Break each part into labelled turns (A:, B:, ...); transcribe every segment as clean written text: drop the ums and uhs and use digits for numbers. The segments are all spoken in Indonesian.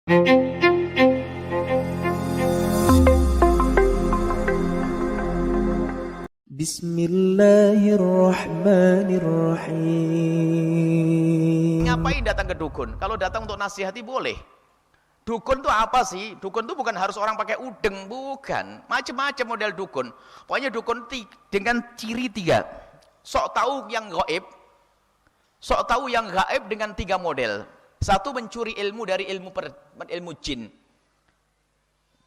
A: Bismillahirrahmanirrahim.
B: Ngapain datang ke dukun? Kalau datang untuk nasihati boleh. Dukun itu apa sih? Dukun itu bukan harus orang pakai udeng, bukan. Macam-macam model dukun. Pokoknya dukun dengan ciri 3. Sok tahu yang gaib. Sok tahu yang gaib dengan 3 model. 1, mencuri ilmu dari ilmu jin.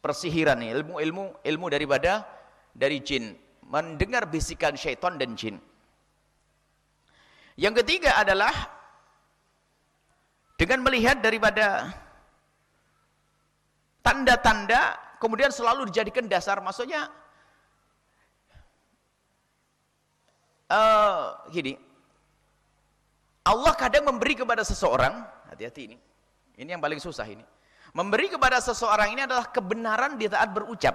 B: Persihiran nih, ilmu dari jin. Mendengar bisikan syaitan dan jin. Yang ketiga adalah dengan melihat daripada tanda-tanda, kemudian selalu dijadikan dasar. Maksudnya gini, Allah kadang memberi kepada seseorang, hati-hati ini yang paling susah ini. Memberi kepada seseorang ini adalah kebenaran di saat berucap.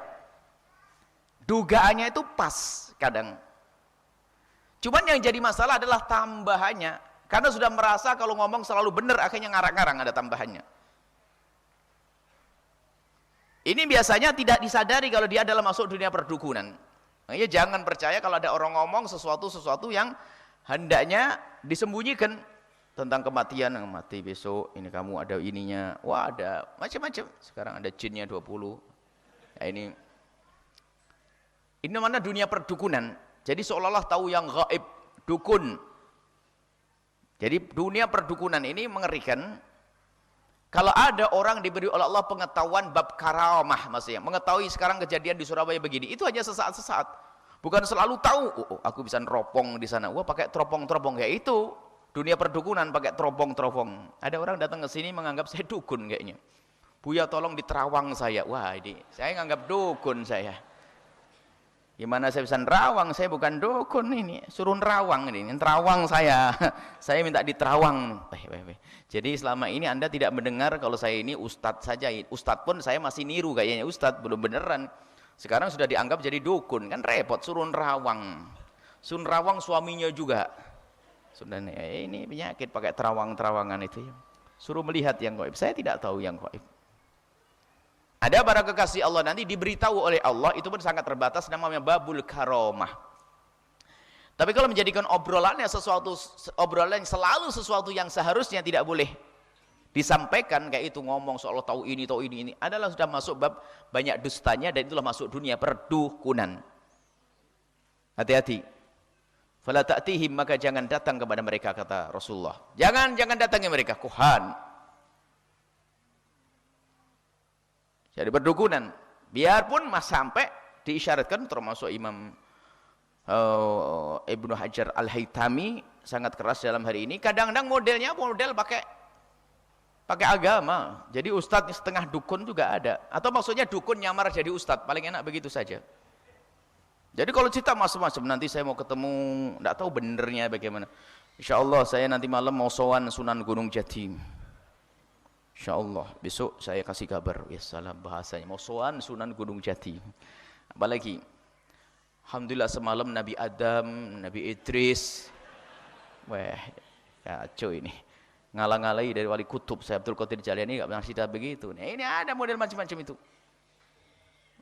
B: Dugaannya itu pas kadang. Cuman yang jadi masalah adalah tambahannya. Karena sudah merasa kalau ngomong selalu benar, akhirnya ngarang-ngarang ada tambahannya. Ini biasanya tidak disadari kalau dia adalah masuk dunia perdukunan. Makanya jangan percaya kalau ada orang ngomong sesuatu yang hendaknya disembunyikan. Tentang kematian, mati besok, ini kamu ada ininya. Wah, ada macam-macam. Sekarang ada jinnya 20. Nah, ini mana dunia perdukunan. Jadi seolah-olah tahu yang gaib, dukun. Jadi dunia perdukunan ini mengerikan. Kalau ada orang diberi oleh Allah pengetahuan bab karamah, maksudnya mengetahui sekarang kejadian di Surabaya begini, itu hanya sesaat-sesaat. Bukan selalu tahu, aku bisa neropong di sana. Wah, pakai teropong-teropong kayak itu. Dunia perdukunan pakai teropong-teropong. Ada orang datang ke sini menganggap saya dukun kayaknya. Buya tolong diterawang saya. Wah, ini saya nganggap dukun saya. Gimana saya bisa nerawang? Saya bukan dukun ini. Suruh nerawang ini. Terawang saya. Saya minta diterawang. Jadi selama ini Anda tidak mendengar kalau saya ini ustadz saja. Ustadz pun saya masih niru kayaknya ustadz, belum beneran. Sekarang sudah dianggap jadi dukun. Kan repot, suruh nerawang. Suruh nerawang suaminya juga. Sudah ini penyakit pakai terawang-terawangan itu. Suruh melihat yang gaib. Saya tidak tahu yang gaib. Ada para kekasih Allah nanti diberitahu oleh Allah, itu pun sangat terbatas, namanya babul karomah. Tapi kalau menjadikan obrolannya obrolan yang selalu sesuatu yang seharusnya tidak boleh disampaikan, kayak itu ngomong soal tahu ini adalah sudah masuk bab banyak dustanya, dan itulah masuk dunia perdukunan. Hati-hati. Fala ta'tihim, maka jangan datang kepada mereka, kata Rasulullah. Jangan datangi mereka, kuhan. Jadi perdukunan. Biarpun sampai diisyaratkan, termasuk Imam Ibnu Hajar Al-Haytami sangat keras dalam hari ini. Kadang-kadang modelnya model pakai agama. Jadi ustadz setengah dukun juga ada. Atau maksudnya dukun nyamar jadi ustadz, paling enak begitu saja. Jadi kalau cerita macam-macam, nanti saya mau ketemu, tidak tahu benernya bagaimana. Insya Allah saya nanti malam mau sowan Sunan Gunung Jati. Insya Allah besok saya kasih kabar. Ya salam bahasanya, mau sowan Sunan Gunung Jati. Apalagi, alhamdulillah semalam Nabi Adam, Nabi Idris. Wah, kacau ini. Ngalang-ngalai dari wali kutub saya Abdul Qadir Jailani nggak pernah cerita begitu. Nah, ini ada model macam-macam itu.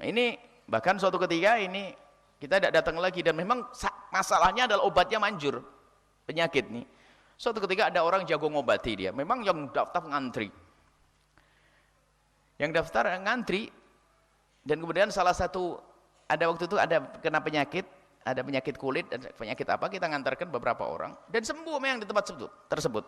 B: Nah, ini bahkan suatu ketika ini kita tidak datang lagi, dan memang masalahnya adalah obatnya manjur, penyakit nih. Suatu ketika ada orang jago ngobati dia, memang yang daftar ngantri. Yang daftar ngantri, dan kemudian salah satu, ada waktu itu ada kena penyakit, ada penyakit kulit, dan penyakit apa, kita ngantarkan beberapa orang, dan sembuh memang di tempat tersebut.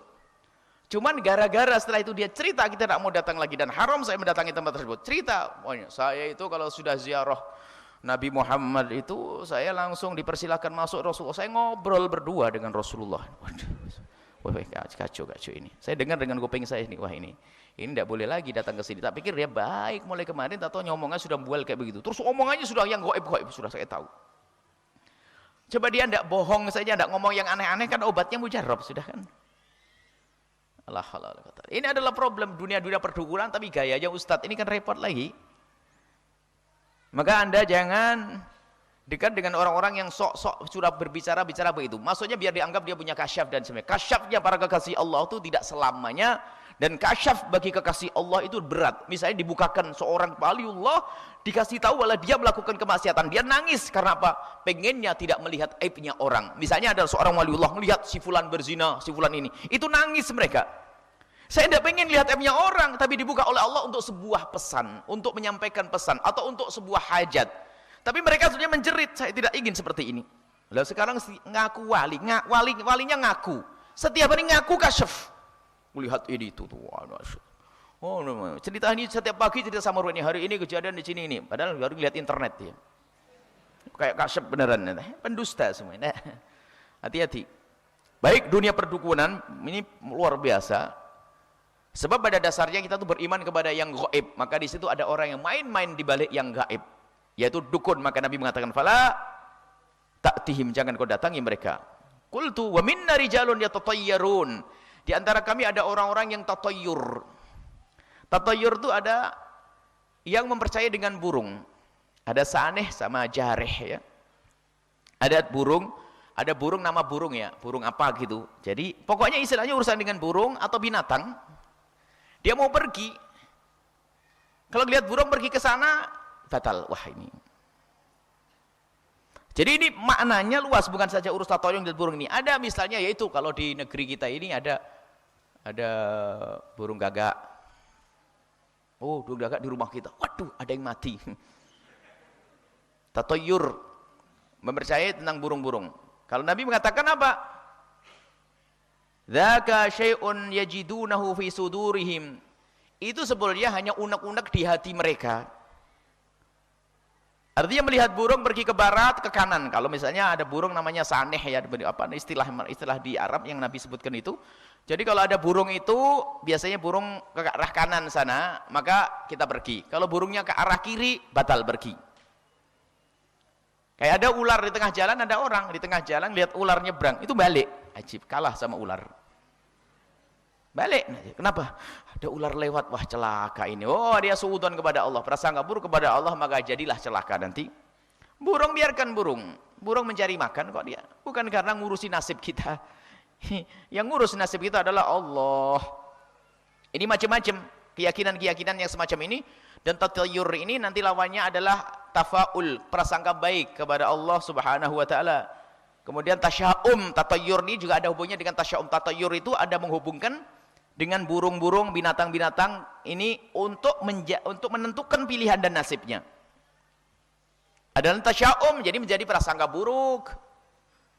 B: Cuman gara-gara setelah itu dia cerita, kita tidak mau datang lagi, dan haram saya mendatangi tempat tersebut. Cerita, saya itu kalau sudah ziarah Nabi Muhammad itu saya langsung dipersilakan masuk Rasulullah. Saya ngobrol berdua dengan Rasulullah. Wah, kacau ini. Saya dengar dengan kuping saya ini, wah ini tidak boleh lagi datang ke sini. Tak pikir dia baik mulai kemarin, tak tahu nyomongannya sudah bual kayak begitu. Terus omongannya sudah yang gaib sudah saya tahu. Coba dia tidak bohong saja, tidak ngomong yang aneh-aneh, kan obatnya mujarab sudah kan. Allah. Ini adalah problem dunia perdukunan, tapi gayanya ustadz ini kan repot lagi. Maka Anda jangan dekat dengan orang-orang yang sok-sok sudah berbicara begitu. Maksudnya biar dianggap dia punya kasyaf dan sebagainya. Kasyafnya para kekasih Allah itu tidak selamanya Dan kasyaf bagi kekasih Allah itu berat. Misalnya dibukakan seorang waliullah, dikasih tahu bahwa dia melakukan kemaksiatan, dia nangis karena apa? Pengennya tidak melihat aibnya orang. Misalnya ada seorang waliullah melihat si fulan berzina, si fulan ini, itu nangis mereka. Saya tidak pengen lihat aibnya orang, tapi dibuka oleh Allah untuk sebuah pesan, untuk menyampaikan pesan, atau untuk sebuah hajat. Tapi mereka sebenarnya menjerit, saya tidak ingin seperti ini. Lalu sekarang ngaku walinya ngaku. Setiap hari ngaku kasyaf. Melihat ini itu tuh. Oh, cerita ini setiap pagi cerita sama Ruwani, hari ini kejadian di sini ini. Padahal baru lihat internet ya. Kayak kasyaf beneran. Pendusta semua. Nah, hati-hati. Baik, dunia perdukunan ini luar biasa. Sebab pada dasarnya kita tuh beriman kepada yang gaib. Maka di situ ada orang yang main-main di balik yang gaib, yaitu dukun. Maka Nabi mengatakan, "Fala ta'tihim, jangan kau datangi mereka." Qultu wa minna rijalun yatatayyarun. Di antara kami ada orang-orang yang tatayyur. Tatayyur itu ada yang mempercayai dengan burung. Ada saneh sama jareh ya. Ada burung nama burung ya, burung apa gitu. Jadi pokoknya istilahnya urusan dengan burung atau binatang. Dia mau pergi. Kalau lihat burung pergi ke sana, batal. Wah ini. Jadi ini maknanya luas, bukan saja urus tatoyong dan burung ini. Ada misalnya yaitu kalau di negeri kita ini ada burung gagak. Oh, burung gagak di rumah kita. Waduh, ada yang mati. Tatoyur, mempercayai tentang burung-burung. Kalau Nabi mengatakan apa? Dzaka syai'un yajidunahu fi sudurihim. Itu sebenarnya hanya unek-unek di hati mereka. Artinya melihat burung pergi ke barat, ke kanan. Kalau misalnya ada burung namanya saneh ya, apa istilah di Arab yang Nabi sebutkan itu. Jadi kalau ada burung itu biasanya burung ke arah kanan sana, maka kita pergi. Kalau burungnya ke arah kiri, batal pergi. Kayak ada ular di tengah jalan, ada orang di tengah jalan lihat ular nyebrang, itu balik. Ajib, kalah sama ular. Balik. Kenapa? Ada ular lewat, wah celaka ini. Oh, dia suudzon kepada Allah, prasangka buruk kepada Allah, maka jadilah celaka nanti. Burung biarkan burung. Burung mencari makan kok dia. Bukan karena ngurusi nasib kita. Yang ngurus nasib kita adalah Allah. Ini macam-macam keyakinan-keyakinan yang semacam ini. Dan tatayyur ini nanti lawannya adalah tafaul, prasangka baik kepada Allah Subhanahu wa taala. Kemudian tasya'um, tatayyur ini juga ada hubungannya dengan tasya'um. Tatayyur itu ada menghubungkan dengan burung-burung, binatang-binatang ini untuk menentukan pilihan dan nasibnya. Ada tasya'um, jadi menjadi prasangka buruk.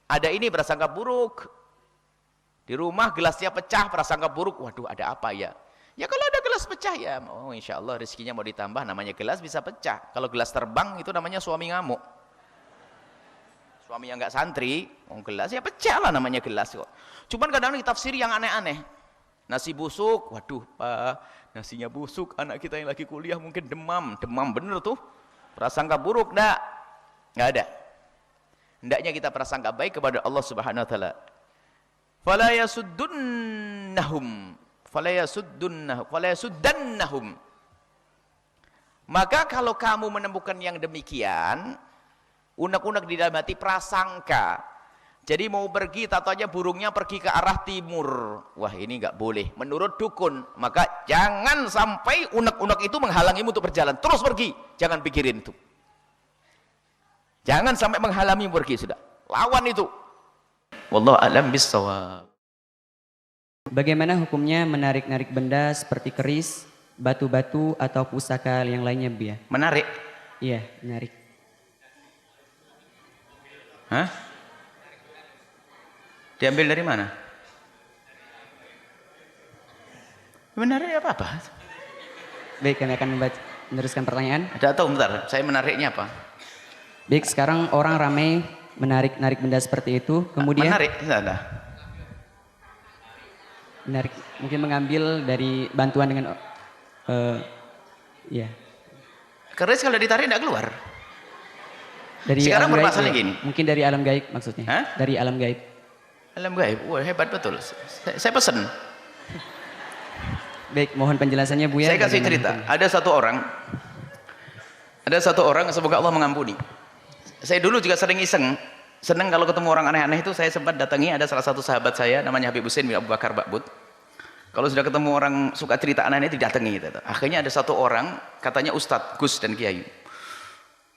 B: Ada ini prasangka buruk. Di rumah gelasnya pecah, prasangka buruk. Waduh, ada apa ya? Ya kalau ada gelas pecah ya, oh insya Allah rezekinya mau ditambah, namanya gelas bisa pecah. Kalau gelas terbang itu namanya suami ngamuk. Suami yang nggak santri, gelas ya pecah lah namanya gelas kok. Cuman kadang-kadang ditafsiri yang aneh-aneh. Nasi busuk, waduh Pak, nasinya busuk, anak kita yang lagi kuliah mungkin demam bener tuh. Prasangka buruk, nggak ada. Hendaknya kita prasangka baik kepada Allah Subhanahu wa taala. Fala yasuddannahum. Maka kalau kamu menemukan yang demikian, unek-unek di dalam hati prasangka. Jadi mau pergi, tatanya burungnya pergi ke arah timur. Wah ini nggak boleh. Menurut dukun, maka jangan sampai unek-unek itu menghalangimu untuk berjalan. Terus pergi, jangan pikirin itu. Jangan sampai menghalangi pergi sudah. Lawan itu. Wallahu a'lam bissawab.
A: Bagaimana hukumnya menarik-narik benda seperti keris, batu-batu atau pusaka yang lainnya, Bu ya?
B: Menarik?
A: Iya, menarik.
B: Hah? Diambil dari mana? Menarik apa-apa?
A: Baik, kami akan meneruskan pertanyaan.
B: Ada tahu bentar, saya menariknya apa?
A: Baik, sekarang orang ramai menarik-narik benda seperti itu, kemudian
B: menarik, ada.
A: Menarik, mungkin mengambil dari bantuan dengan ya.
B: Keris kalau ditarik tidak keluar.
A: Dari
B: sekarang
A: alam
B: bermasalah
A: gaib,
B: gini.
A: Mungkin dari alam gaib maksudnya.
B: Hah?
A: Dari alam gaib.
B: Alam gaib, wah hebat betul. Saya pesen.
A: Baik, mohon penjelasannya Bu ya.
B: Saya kasih cerita. Ada satu orang, semoga Allah mengampuni. Saya dulu juga sering seneng kalau ketemu orang aneh-aneh itu. Saya sempat datangi, ada salah satu sahabat saya namanya Habib Husain bin Abu Bakar Ba'bud. Kalau sudah ketemu orang suka cerita aneh-aneh didatangi gitu. Akhirnya ada satu orang, katanya Ustadz, Gus dan Kiai.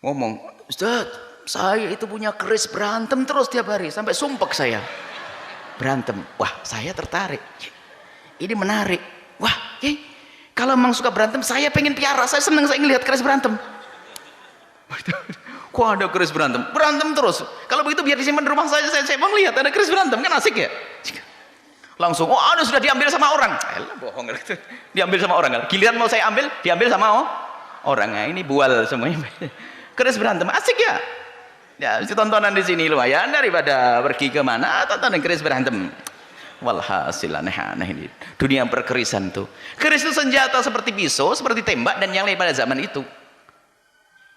B: Ngomong, "Ustadz, saya itu punya keris berantem terus tiap hari sampai sumpek saya." Berantem. Wah, saya tertarik. Ini menarik. Wah, kalau memang suka berantem, saya pengen piara. Saya senang saya ngelihat keris berantem. Kok ada keris berantem? Berantem terus. Kalau begitu biar disimpan di rumah saya mau lihat ada keris berantem, kan asik ya? Langsung, oh ada sudah diambil sama orang. Elah, bohong gitu. Diambil sama orang. Giliran mau saya ambil, diambil sama orang. Nah, ini bual semuanya. Keris berantem, asik ya? Ya, tontonan di sini lumayan daripada pergi ke mana, tontonan keris berantem. Walhasil aneh-aneh ini. Dunia perkerisan tuh. Keris itu senjata seperti pisau, seperti tembak dan yang lain pada zaman itu.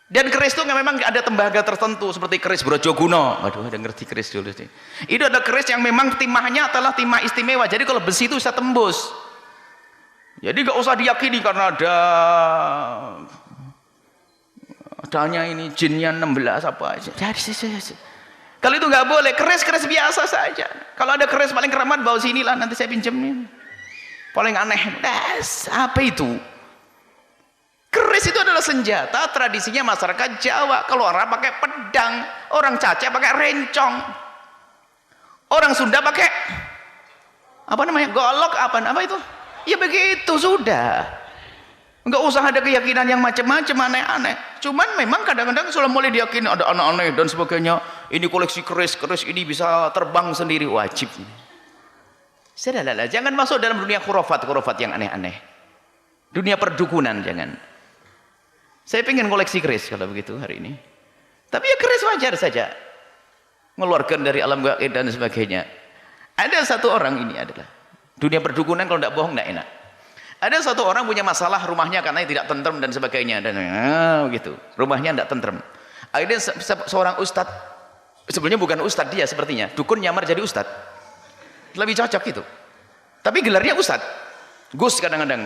B: Dan keris itu memang ada tembaga tertentu seperti keris Brojoguno. Waduh, ada ngerti keris dulu sih. Itu ada keris yang memang timahnya adalah timah istimewa. Jadi kalau besi itu bisa tembus. Jadi gak usah diyakini karena adanya ini jinnya 16 apa aja. Kalau itu nggak boleh, keris biasa saja. Kalau ada keris paling keramat bawa sinilah, nanti saya pinjemin. Paling aneh, apa itu? Keris itu adalah senjata tradisinya masyarakat Jawa. Kalau orang pakai pedang, orang Caca pakai rencong, orang Sunda pakai apa namanya, golok apa itu? Ya begitu sudah. Enggak usah ada keyakinan yang macam-macam aneh-aneh. Cuman memang kadang-kadang sudah mulai diyakini ada aneh-aneh dan sebagainya. Ini koleksi keris ini bisa terbang sendiri, wajib. Sudahlah, jangan masuk dalam dunia khurafat yang aneh-aneh. Dunia perdukunan jangan. Saya pengen koleksi keris kalau begitu hari ini. Tapi ya keris wajar saja. Mengeluarkan dari alam gaib dan sebagainya. Ada satu orang, ini adalah dunia perdukunan, kalau tidak bohong tidak enak. Ada satu orang punya masalah rumahnya karena tidak tentrem dan sebagainya, dan gitu. Rumahnya tidak tentrem. Akhirnya seorang ustadz, sebenarnya bukan ustadz dia sepertinya, dukun nyamar jadi ustadz. Lebih cocok itu. Tapi gelarnya ustadz. Gus kadang-kadang.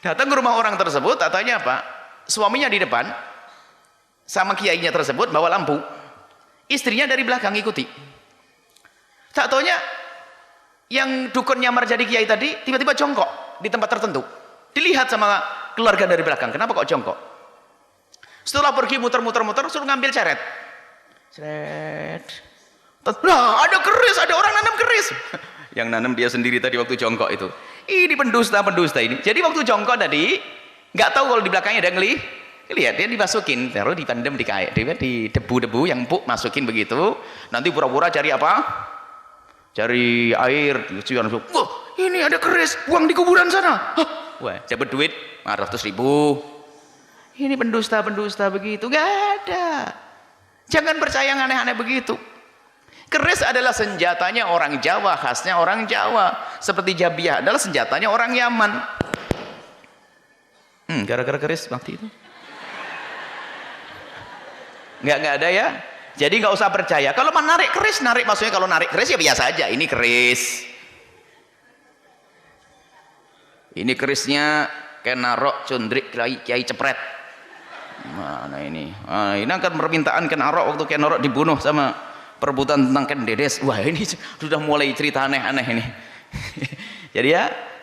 B: Datang ke rumah orang tersebut, katanya apa? Suaminya di depan sama kiainya tersebut bawa lampu, istrinya dari belakang ikuti. Tak taunya yang dukun nyamar jadi kiai tadi tiba-tiba jongkok di tempat tertentu, dilihat sama keluarga dari belakang. Kenapa kok jongkok? Setelah pergi muter-muter suruh ngambil ceret. Nah, ada keris, ada orang nanam keris. Yang nanam dia sendiri tadi waktu jongkok itu. Ini pendusta ini. Jadi waktu jongkok tadi nggak tahu kalau di belakangnya ada lihat dia dimasukin, taruh dipendem di kayak di debu-debu yang empuk, masukin begitu. Nanti pura-pura cari apa? Cari air. Wah, ini ada keris, buang di kuburan sana. Wah, dapat duit 400.000. Ini pendusta begitu, nggak ada. Jangan percaya yang aneh-aneh begitu. Keris adalah senjatanya orang Jawa, khasnya orang Jawa. Seperti jabiah adalah senjatanya orang Yaman. Gara-gara keris waktu itu. Nggak ada ya. Jadi nggak usah percaya. Kalau menarik keris, maksudnya kalau narik keris ya biasa aja. Ini keris. Ini kerisnya kayak narok cundrik kiai cepret. Mana ini? Ini akan permintaan Ken Arok waktu Ken Arok dibunuh sama perebutan tentang Ken Dedes. Wah, ini sudah mulai cerita aneh-aneh ini.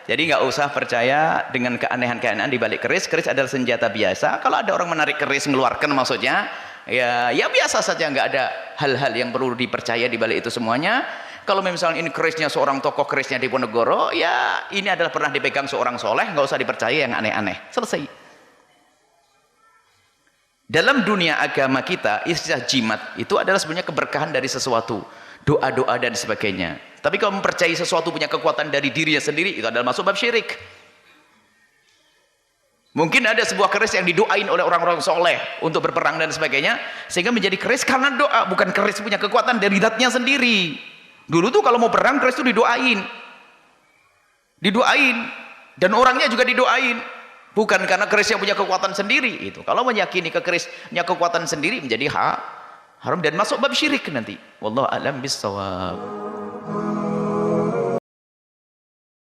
B: Jadi nggak usah percaya dengan keanehan-keanehan di balik keris. Keris adalah senjata biasa. Kalau ada orang menarik keris mengeluarkan maksudnya, ya biasa saja, nggak ada hal-hal yang perlu dipercaya di balik itu semuanya. Kalau misalnya ini kerisnya seorang tokoh kerisnya di Ponegoro, ya ini adalah pernah dipegang seorang soleh, nggak usah dipercaya yang aneh-aneh. Selesai. Dalam dunia agama kita, istilah jimat itu adalah sebenarnya keberkahan dari sesuatu, doa-doa dan sebagainya. Tapi kalau mempercayai sesuatu punya kekuatan dari dirinya sendiri, itu adalah masuk bab syirik. Mungkin ada sebuah keris yang didoain oleh orang-orang soleh untuk berperang dan sebagainya, sehingga menjadi keris karena doa, bukan keris punya kekuatan dari zatnya sendiri. Dulu tuh kalau mau perang, keris itu didoain, dan orangnya juga didoain. Bukan karena kerisnya punya kekuatan sendiri. Itu kalau meyakini ke kerisnya kekuatan sendiri menjadi haram dan masuk bab syirik nanti. Wallahu a'lam bissawab.